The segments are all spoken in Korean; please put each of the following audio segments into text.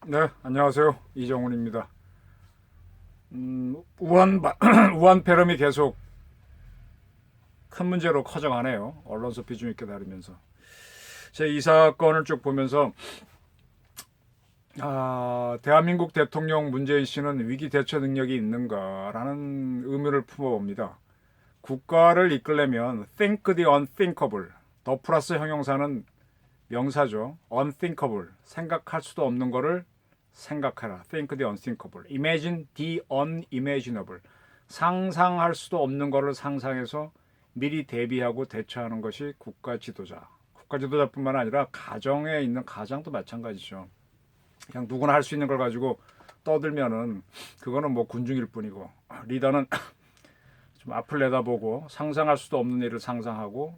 네, 안녕하세요. 이정훈입니다. 우한 폐렴이 계속 큰 문제로 커져가네요. 언론서 비중 있게 다루면서. 제 이 사건을 쭉 보면서 대한민국 대통령 문재인 씨는 위기 대처 능력이 있는가라는 의문을 품어봅니다. 국가를 이끌려면 think the unthinkable, 더 플러스 형용사는 명사죠. unthinkable, 생각할 수도 없는 거를 생각하라. think the unthinkable. imagine the unimaginable. 상상할 수도 없는 거를 상상해서 미리 대비하고 대처하는 것이 국가 지도자. 국가 지도자뿐만 아니라 가정에 있는 가장도 마찬가지죠. 그냥 누구나 할 수 있는 걸 가지고 떠들면은 그거는 뭐 군중일 뿐이고, 리더는 좀 앞을 내다보고 상상할 수도 없는 일을 상상하고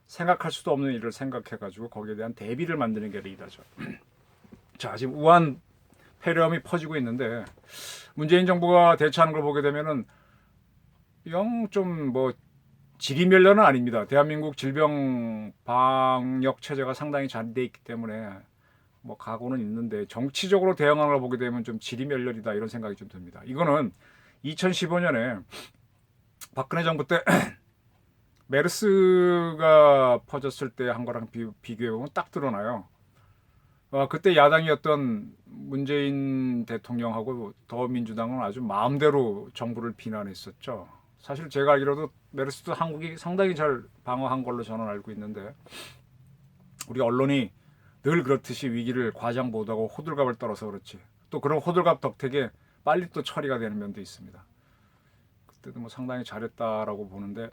생각할 수도 없는 일을 생각해가지고 거기에 대한 대비를 만드는 게 리더죠. 자, 지금 우한 폐렴이 퍼지고 있는데 문재인 정부가 대처하는 걸 보게 되면은 영 좀 뭐 지리멸렬은 아닙니다. 대한민국 질병 방역 체제가 상당히 잘 돼 있기 때문에 뭐 각오는 있는데 정치적으로 대응하는 걸 보게 되면 좀 지리멸렬이다 이런 생각이 좀 듭니다. 이거는 2015년에 박근혜 정부 때 메르스가 퍼졌을 때 한 거랑 비교해보면 딱 드러나요. 그때 야당이었던 문재인 대통령하고 더민주당은 아주 마음대로 정부를 비난했었죠. 사실 제가 알기로도 메르스도 한국이 상당히 잘 방어한 걸로 저는 알고 있는데 우리 언론이 늘 그렇듯이 위기를 과장 보도하고 호들갑을 떨어서 그렇지. 또 그런 호들갑 덕택에 빨리 또 처리가 되는 면도 있습니다. 그때도 뭐 상당히 잘했다라고 보는데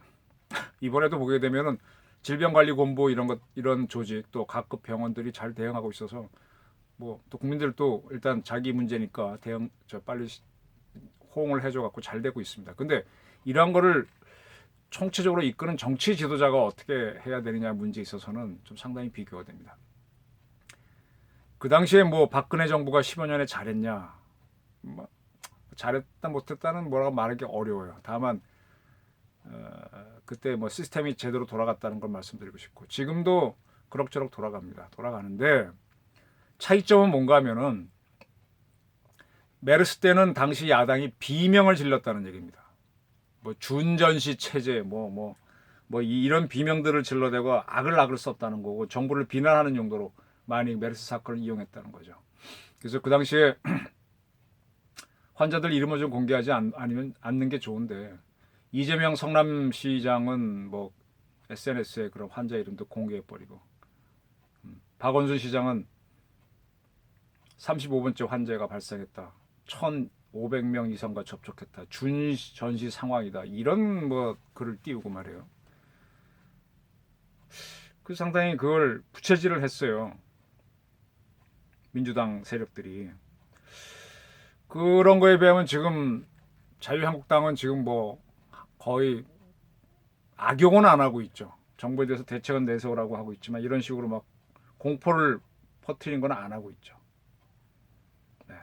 이번에도 보게 되면은 질병관리본부 이런 조직 또 각급 병원들이 잘 대응하고 있어서 뭐 또 국민들도 일단 자기 문제니까 빨리 호응을 해줘 갖고 잘 되고 있습니다. 근데 이런 거를 총체적으로 이끄는 정치 지도자가 어떻게 해야 되느냐 문제에 있어서는 좀 상당히 비교가 됩니다. 그 당시에 뭐 박근혜 정부가 15년에 잘했냐, 뭐 잘했다 못했다는 뭐라고 말하기 어려워요. 다만 그때 뭐 시스템이 제대로 돌아갔다는 걸 말씀드리고 싶고 지금도 그럭저럭 돌아갑니다. 돌아가는데 차이점은 뭔가 하면은 메르스 때는 당시 야당이 비명을 질렀다는 얘기입니다. 뭐 준전시 체제 이런 비명들을 질러대고 악을 썼다는 거고 정부를 비난하는 용도로 많이 메르스 사건을 이용했다는 거죠. 그래서 그 당시에 환자들 이름을 좀 공개하지 않는 게 좋은데 이재명 성남시장은 뭐 SNS에 그런 환자 이름도 공개해버리고 박원순 시장은 35번째 환자가 발생했다. 1,500명 이상과 접촉했다. 준전시 상황이다. 이런 뭐 글을 띄우고 말이에요. 그 상당히 그걸 부채질을 했어요. 민주당 세력들이. 그런 거에 비하면 지금 자유한국당은 지금 뭐 거의 악용은 안 하고 있죠. 정부에 대해서 대책은 내세우라고 하고 있지만 이런 식으로 막 공포를 퍼뜨리는 건 안 하고 있죠. 네.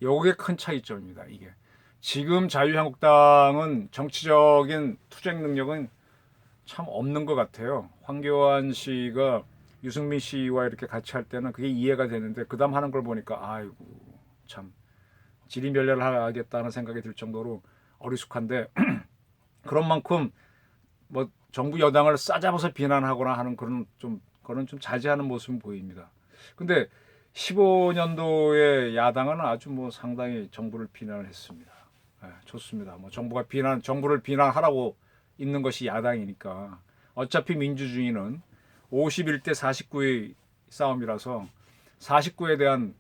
요게 큰 차이점입니다. 이게 지금 자유한국당은 정치적인 투쟁 능력은 참 없는 것 같아요. 황교안 씨가 유승민 씨와 이렇게 같이 할 때는 그게 이해가 되는데 그다음 하는 걸 보니까 아이고 참 지리멸렬을 하겠다는 생각이 들 정도로 어리숙한데 그런 만큼 뭐 정부 여당을 싸잡아서 비난하거나 하는 그런 좀 자제하는 모습은 보입니다. 근데 15년도에 야당은 아주 뭐 상당히 정부를 비난을 했습니다. 네, 좋습니다. 뭐 정부를 비난하라고 있는 것이 야당이니까 어차피 민주주의는 51대 49의 싸움이라서 49에 대한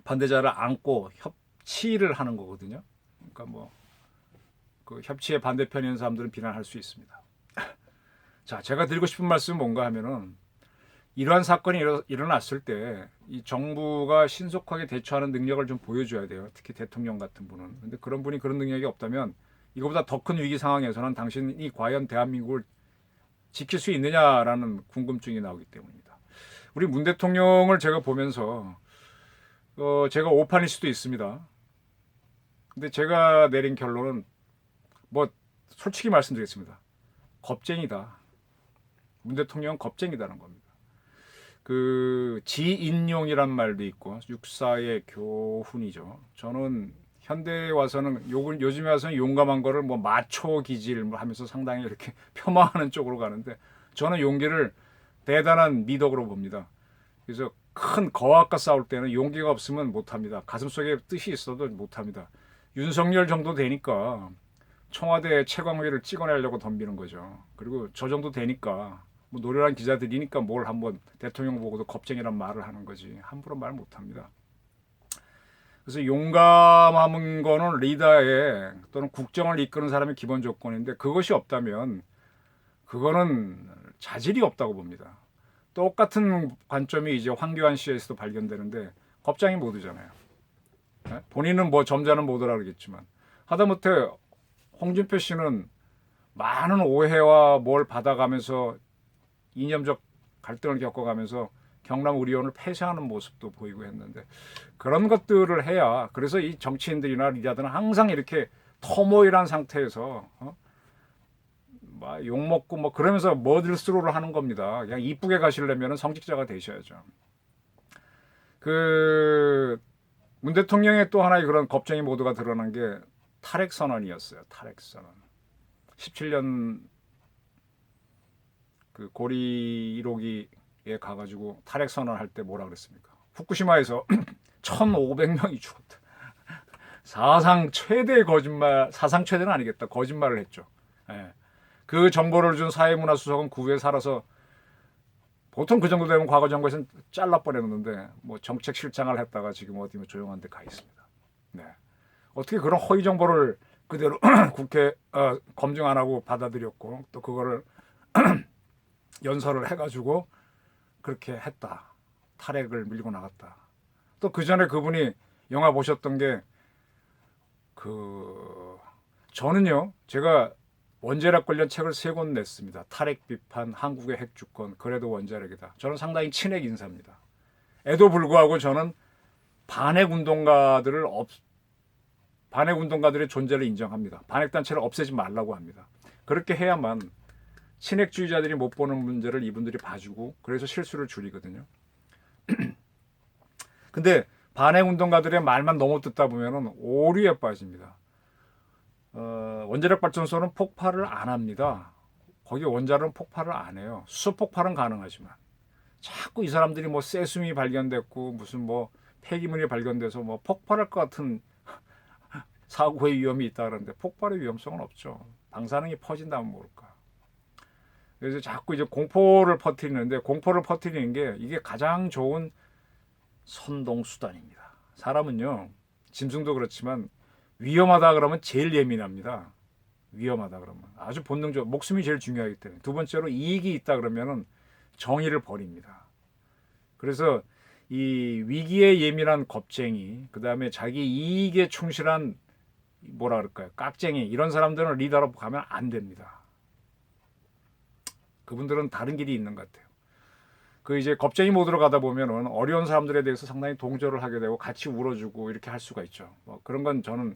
반대자를 안고 협치를 하는 거거든요. 그러니까 뭐 그 협치의 반대편에 있는 사람들은 비난할 수 있습니다. 자, 제가 드리고 싶은 말씀은 뭔가 하면은 이러한 사건이 일어났을 때 이 정부가 신속하게 대처하는 능력을 좀 보여줘야 돼요. 특히 대통령 같은 분은. 근데 그런 분이 그런 능력이 없다면 이거보다 더 큰 위기 상황에서는 당신이 과연 대한민국을 지킬 수 있느냐라는 궁금증이 나오기 때문입니다. 우리 문 대통령을 제가 보면서 제가 오판일 수도 있습니다. 근데 제가 내린 결론은 뭐 솔직히 말씀드리겠습니다. 겁쟁이다. 문 대통령은 겁쟁이다는 겁니다. 그 지인용이란 말도 있고 육사의 교훈이죠. 저는 현대에 와서는 요즘에 와서는 용감한 거를 뭐 마초 기질 뭐 하면서 상당히 이렇게 폄하하는 쪽으로 가는데 저는 용기를 대단한 미덕으로 봅니다. 그래서 큰 거악과 싸울 때는 용기가 없으면 못합니다. 가슴속에 뜻이 있어도 못합니다. 윤석열 정도 되니까 청와대 최광위를 찍어내려고 덤비는 거죠. 그리고 저 정도 되니까 뭐 노련한 기자들이니까 뭘 한번 대통령 보고도 겁쟁이란 말을 하는 거지 함부로 말 못합니다. 그래서 용감한 거는 리더의 또는 국정을 이끄는 사람의 기본 조건인데 그것이 없다면 그거는 자질이 없다고 봅니다. 똑같은 관점이 이제 황교안 씨에서도 발견되는데 겁장이 못 오잖아요. 본인은 뭐 점잖은 모드라 그러겠지만 하다못해 홍준표 씨는 많은 오해와 뭘 받아가면서 이념적 갈등을 겪어가면서 경남 의료원을 폐쇄하는 모습도 보이고 했는데 그런 것들을 해야 그래서 이 정치인들이나 리더들은 항상 이렇게 터모일한 상태에서 막 욕먹고 뭐 그러면서 머들스로를 하는 겁니다. 그냥 이쁘게 가시려면 성직자가 되셔야죠. 그 문 대통령의 또 하나의 그런 겁쟁이 모드가 드러난 게 탈핵 선언이었어요. 탈핵 선언. 17년 그 고리 1호기에 가가지고 탈핵 선언할 때 뭐라 그랬습니까? 후쿠시마에서 1,500명이 죽었다. 사상 최대 거짓말, 사상 최대는 아니겠다. 거짓말을 했죠. 예. 그 정보를 준 사회문화수석은 그 후에 살아서 보통 그 정도 되면 과거 정부에서는 잘라 버렸는데 뭐 정책실장을 했다가 지금 어디 뭐 조용한 데 가 있습니다. 네. 어떻게 그런 허위 정보를 그대로 국회 검증 안 하고 받아들였고 또 그거를 연설을 해가지고 그렇게 했다. 탈핵을 밀고 나갔다. 또 그 전에 그분이 영화 보셨던 게 저는요 제가 원자력 관련 책을 3권 냈습니다. 탈핵 비판, 한국의 핵주권, 그래도 원자력이다. 저는 상당히 친핵 인사입니다. 에도 불구하고 저는 반핵 운동가들의 존재를 인정합니다. 반핵 단체를 없애지 말라고 합니다. 그렇게 해야만 친핵주의자들이 못 보는 문제를 이분들이 봐주고 그래서 실수를 줄이거든요. 근데 반핵 운동가들의 말만 너무 듣다 보면은 오류에 빠집니다. 원자력 발전소는 폭발을 안 합니다. 거기 원자로는 폭발을 안 해요. 수소 폭발은 가능하지만 자꾸 이 사람들이 뭐 세슘이 발견됐고 무슨 뭐 폐기물이 발견돼서 뭐 폭발할 것 같은 사고의 위험이 있다 그러는데 폭발의 위험성은 없죠. 방사능이 퍼진다면 모를까. 그래서 자꾸 이제 공포를 퍼뜨리는데 공포를 퍼뜨리는 게 이게 가장 좋은 선동 수단입니다. 사람은요 짐승도 그렇지만 위험하다 그러면 제일 예민합니다. 위험하다 그러면 아주 본능적 목숨이 제일 중요하기 때문에 두 번째로 이익이 있다 그러면은 정의를 버립니다. 그래서 이 위기에 예민한 겁쟁이 그 다음에 자기 이익에 충실한 뭐라 그럴까요 깍쟁이 이런 사람들은 리더로 가면 안 됩니다. 그분들은 다른 길이 있는 것 같아요. 그 이제 겁쟁이 모드로 가다 보면은 어려운 사람들에 대해서 상당히 동조를 하게 되고 같이 울어주고 이렇게 할 수가 있죠. 뭐 그런 건 저는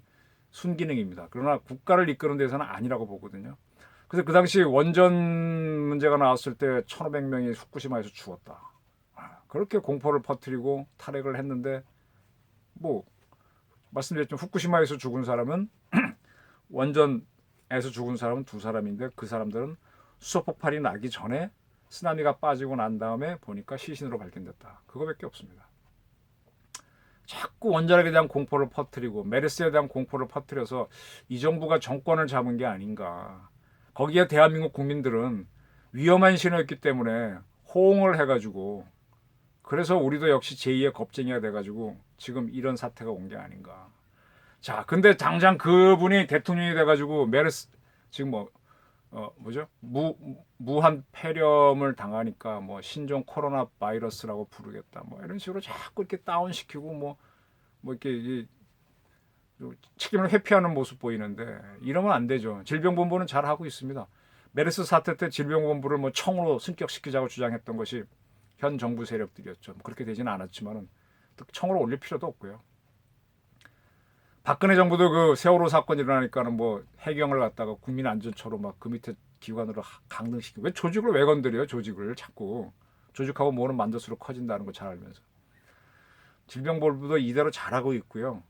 순기능입니다. 그러나 국가를 이끄는 데서는 아니라고 보거든요. 그래서 그 당시 원전 문제가 나왔을 때 1,500명이 후쿠시마에서 죽었다. 그렇게 공포를 퍼뜨리고 탈핵을 했는데 뭐 말씀드렸지만 후쿠시마에서 죽은 사람은 원전에서 죽은 사람은 2사람인데 그 사람들은 수소 폭발이 나기 전에 쓰나미가 빠지고 난 다음에 보니까 시신으로 발견됐다. 그거밖에 없습니다. 자꾸 원자력에 대한 공포를 퍼뜨리고 메르스에 대한 공포를 퍼뜨려서 이 정부가 정권을 잡은 게 아닌가. 거기에 대한민국 국민들은 위험한 신호였기 때문에 호응을 해가지고 그래서 우리도 역시 제2의 겁쟁이가 돼가지고 지금 이런 사태가 온 게 아닌가. 자, 근데 당장 그분이 대통령이 돼가지고 메르스 지금 뭐죠? 무한 폐렴을 당하니까 뭐 신종 코로나 바이러스라고 부르겠다. 뭐 이런 식으로 자꾸 이렇게 다운시키고 뭐 이렇게 책임을 회피하는 모습 보이는데 이러면 안 되죠. 질병본부는 잘 하고 있습니다. 메르스 사태 때 질병본부를 뭐 청으로 승격시키자고 주장했던 것이 현 정부 세력들이었죠. 그렇게 되지는 않았지만은 또 청으로 올릴 필요도 없고요. 박근혜 정부도 그 세월호 사건 일어나니까는 뭐 해경을 갖다가 국민안전처로 막 그 밑에 기관으로 강등시키고 왜 조직을 왜 건드려요? 조직을 자꾸 조직하고 뭐는 만들수록 커진다는 거 잘 알면서. 질병본부도 이대로 잘하고 있고요.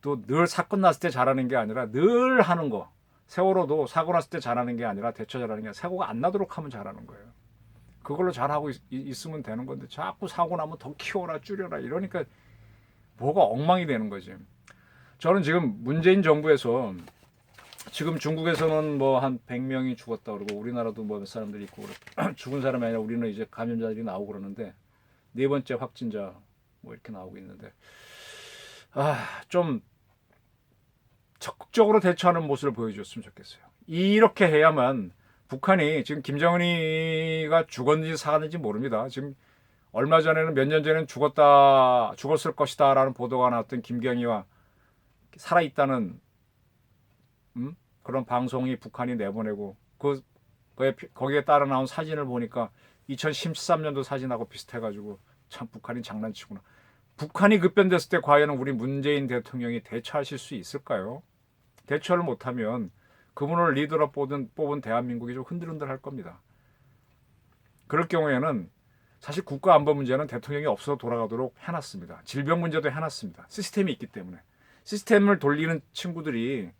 또 늘 사건 났을 때 잘하는 게 아니라 늘 하는 거. 세월호도 사고 났을 때 잘하는 게 아니라 대처 잘하는 게 아니라 사고가 안 나도록 하면 잘하는 거예요. 그걸로 잘하고 있으면 되는 건데 자꾸 사고 나면 더 키워라 줄여라 이러니까 뭐가 엉망이 되는 거지. 저는 지금 문재인 정부에서 지금 중국에서는 뭐 한 100명이 죽었다 그러고 우리나라도 뭐 몇 사람들이 있고 죽은 사람이 아니라 우리는 이제 감염자들이 나오고 그러는데 네 번째 확진자 뭐 이렇게 나오고 있는데 좀 적극적으로 대처하는 모습을 보여줬으면 좋겠어요. 이렇게 해야만 북한이 지금 김정은이가 죽었는지 살았는지 모릅니다. 지금 얼마 전에는 몇 년 전에는 죽었을 것이다라는 보도가 나왔던 김경희와 살아있다는 그런 방송이 북한이 내보내고 거기에 따라 나온 사진을 보니까 2013년도 사진하고 비슷해가지고 참 북한이 장난치구나. 북한이 급변됐을 때 과연 우리 문재인 대통령이 대처하실 수 있을까요? 대처를 못하면 그분을 리더로 뽑은 대한민국이 좀 흔들흔들할 겁니다. 그럴 경우에는 사실 국가 안보 문제는 대통령이 없어서 돌아가도록 해놨습니다. 질병 문제도 해놨습니다. 시스템이 있기 때문에. 시스템을 돌리는 친구들이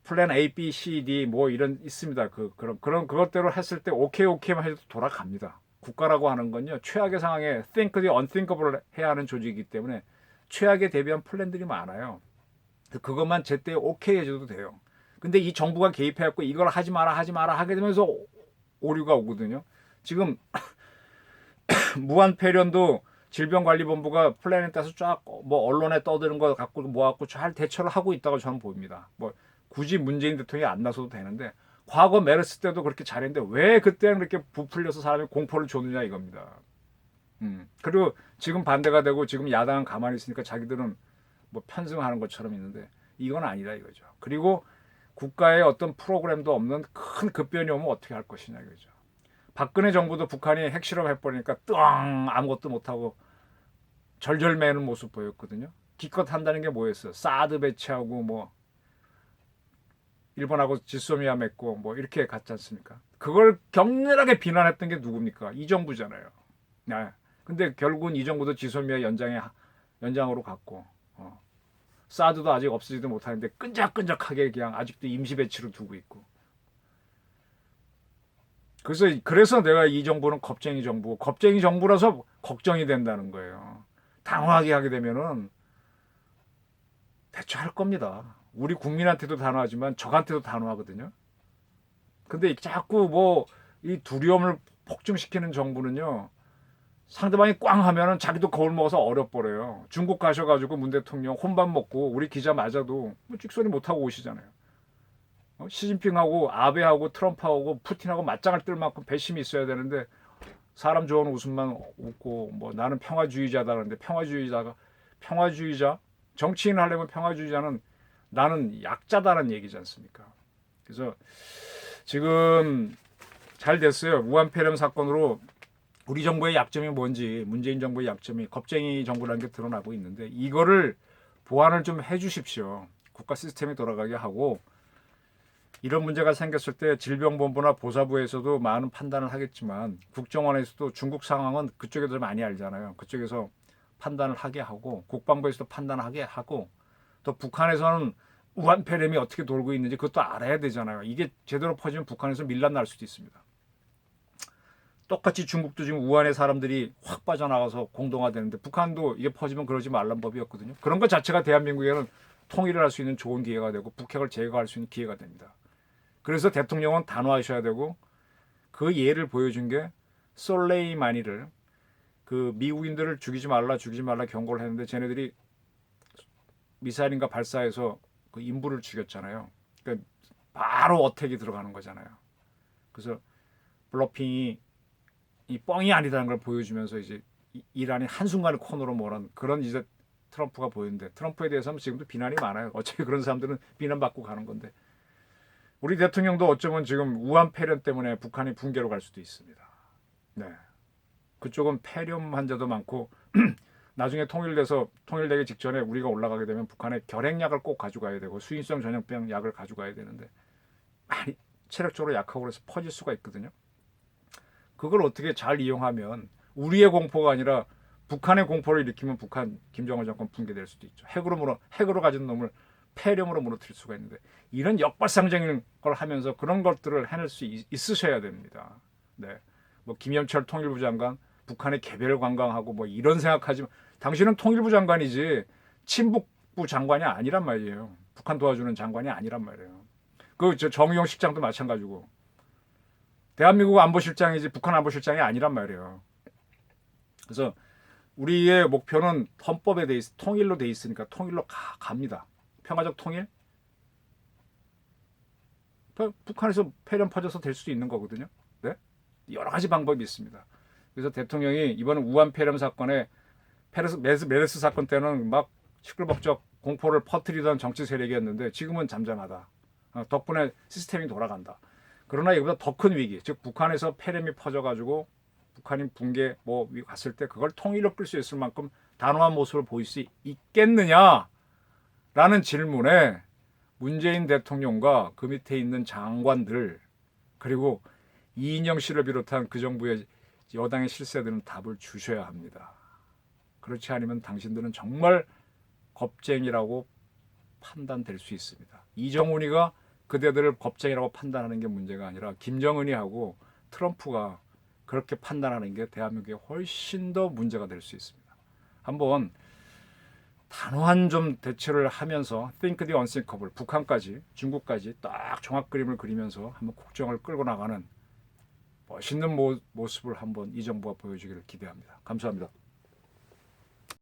플랜 A, B, C, D 뭐 이런 있습니다. 그런 그것대로 했을 때 오케이만 해도 돌아갑니다. 국가라고 하는 건요. 최악의 상황에 think the unthinkable 해야 하는 조직이기 때문에 최악에 대비한 플랜들이 많아요. 그것만 제때 오케이 해줘도 돼요. 근데 이 정부가 개입해갖고 이걸 하지 마라 하게 되면서 오류가 오거든요. 지금 무한폐렴도 질병관리본부가 플랜에 따라서 쫙 뭐 언론에 떠드는 거 갖고 모아갖고 잘 대처를 하고 있다고 저는 보입니다. 뭐 굳이 문재인 대통령이 안 나서도 되는데 과거 메르스 때도 그렇게 잘했는데 왜 그때는 그렇게 부풀려서 사람이 공포를 줬느냐 이겁니다. 그리고 지금 반대가 되고 지금 야당은 가만히 있으니까 자기들은 뭐 편승하는 것처럼 있는데 이건 아니다 이거죠. 그리고 국가의 어떤 프로그램도 없는 큰 급변이 오면 어떻게 할 것이냐 이거죠. 박근혜 정부도 북한이 핵실험 해버리니까 뚜앙 아무것도 못하고 절절매는 모습 보였거든요. 기껏 한다는 게 뭐였어요? 사드 배치하고 뭐 일본하고 지소미아 맺고 뭐 이렇게 갔지 않습니까? 그걸 격렬하게 비난했던 게 누굽니까? 이 정부잖아요. 네. 근데 결국은 이 정부도 지소미아 연장으로 갔고 사드도 아직 없어지도 못하는데 끈적끈적하게 그냥 아직도 임시 배치로 두고 있고. 그래서 내가 이 정부는 겁쟁이 정부라서 걱정이 된다는 거예요. 단호하게 하게 되면은 대처할 겁니다. 우리 국민한테도 단호하지만 적한테도 단호하거든요. 근데 자꾸 뭐 이 두려움을 폭증시키는 정부는요. 상대방이 꽝 하면은 자기도 거울 먹어서 어려버려요. 중국 가셔가지고 문 대통령 혼밥 먹고 우리 기자 맞아도 뭐 찍소리 못하고 오시잖아요. 시진핑하고 아베하고 트럼프하고 푸틴하고 맞짱을 뜰 만큼 배심이 있어야 되는데 사람 좋은 웃음만 웃고 뭐 나는 평화주의자다는데 평화주의자 정치인 하려면 평화주의자는 나는 약자다는 얘기지 않습니까? 그래서 지금 잘 됐어요. 무한폐렴 사건으로 우리 정부의 약점이 뭔지 문재인 정부의 약점이 겁쟁이 정부라는 게 드러나고 있는데 이거를 보완을 좀 해주십시오. 국가 시스템이 돌아가게 하고 이런 문제가 생겼을 때 질병본부나 보사부에서도 많은 판단을 하겠지만 국정원에서도 중국 상황은 그쪽에서 많이 알잖아요. 그쪽에서 판단을 하게 하고 국방부에서도 판단하게 하고 또 북한에서는 무한폐렴이 어떻게 돌고 있는지 그것도 알아야 되잖아요. 이게 제대로 퍼지면 북한에서 밀란 날 수도 있습니다. 똑같이 중국도 지금 우한의 사람들이 확 빠져나가서 공동화되는데 북한도 이게 퍼지면 그러지 말란 법이었거든요. 그런 것 자체가 대한민국에는 통일을 할 수 있는 좋은 기회가 되고 북핵을 제거할 수 있는 기회가 됩니다. 그래서 대통령은 단호하셔야 되고 그 예를 보여준 게 솔레이마니를 그 미국인들을 죽이지 말라 경고를 했는데 쟤네들이 미사일인가 발사해서 그 인부를 죽였잖아요. 그러니까 바로 어택이 들어가는 거잖아요. 그래서 블러핑이 이 뻥이 아니다는 걸 보여주면서 이제 이란이 한순간에 코너로 몰은 그런 이제 트럼프가 보이는데 트럼프에 대해서는 지금도 비난이 많아요. 어차피 그런 사람들은 비난받고 가는 건데 우리 대통령도 어쩌면 지금 우한 폐렴 때문에 북한이 붕괴로 갈 수도 있습니다. 네, 그쪽은 폐렴 환자도 많고 나중에 통일되기 직전에 우리가 올라가게 되면 북한에 결핵약을 꼭 가져가야 되고 수인성 전염병 약을 가져가야 되는데 많이 체력적으로 약하고 그래서 퍼질 수가 있거든요. 그걸 어떻게 잘 이용하면 우리의 공포가 아니라 북한의 공포를 일으키면 북한 김정은 정권 붕괴될 수도 있죠. 핵으로 가진 놈을 폐렴으로 무너뜨릴 수가 있는데 이런 역발상적인 걸 하면서 그런 것들을 해낼 수 있으셔야 됩니다. 네, 뭐 김영철 통일부 장관 북한의 개별 관광하고 뭐 이런 생각하지만 당신은 통일부 장관이지 친북부 장관이 아니란 말이에요. 북한 도와주는 장관이 아니란 말이에요. 그 저 정의용 실장도 마찬가지고 대한민국 안보실장이지 북한 안보실장이 아니란 말이에요. 그래서 우리의 목표는 헌법에 돼 있, 통일로 돼 있으니까 통일로 갑니다. 평화적 통일? 북한에서 폐렴 퍼져서 될 수도 있는 거거든요. 네? 여러 가지 방법이 있습니다. 그래서 대통령이 이번 우한 폐렴 사건에 메르스 사건 때는 막 시끌벅적 공포를 퍼뜨리던 정치 세력이었는데 지금은 잠잠하다. 덕분에 시스템이 돌아간다. 그러나 이보다 더 큰 위기, 즉 북한에서 폐렴이 퍼져가지고 북한이 붕괴 뭐 갔을 때 그걸 통일로 끌 수 있을 만큼 단호한 모습을 보일 수 있겠느냐라는 질문에 문재인 대통령과 그 밑에 있는 장관들 그리고 이인영 씨를 비롯한 그 정부의 여당의 실세들은 답을 주셔야 합니다. 그렇지 않으면 당신들은 정말 겁쟁이라고 판단될 수 있습니다. 이정훈이가 그대들을 겁쟁이라고 판단하는 게 문제가 아니라 김정은이 하고 트럼프가 그렇게 판단하는 게 대한민국에 훨씬 더 문제가 될 수 있습니다. 한번 단호한 좀 대처를 하면서 think the unthinkable 북한까지 중국까지 딱 종합 그림을 그리면서 한번 국정을 끌고 나가는 멋있는 모습을 한번 이 정부가 보여주기를 기대합니다. 감사합니다.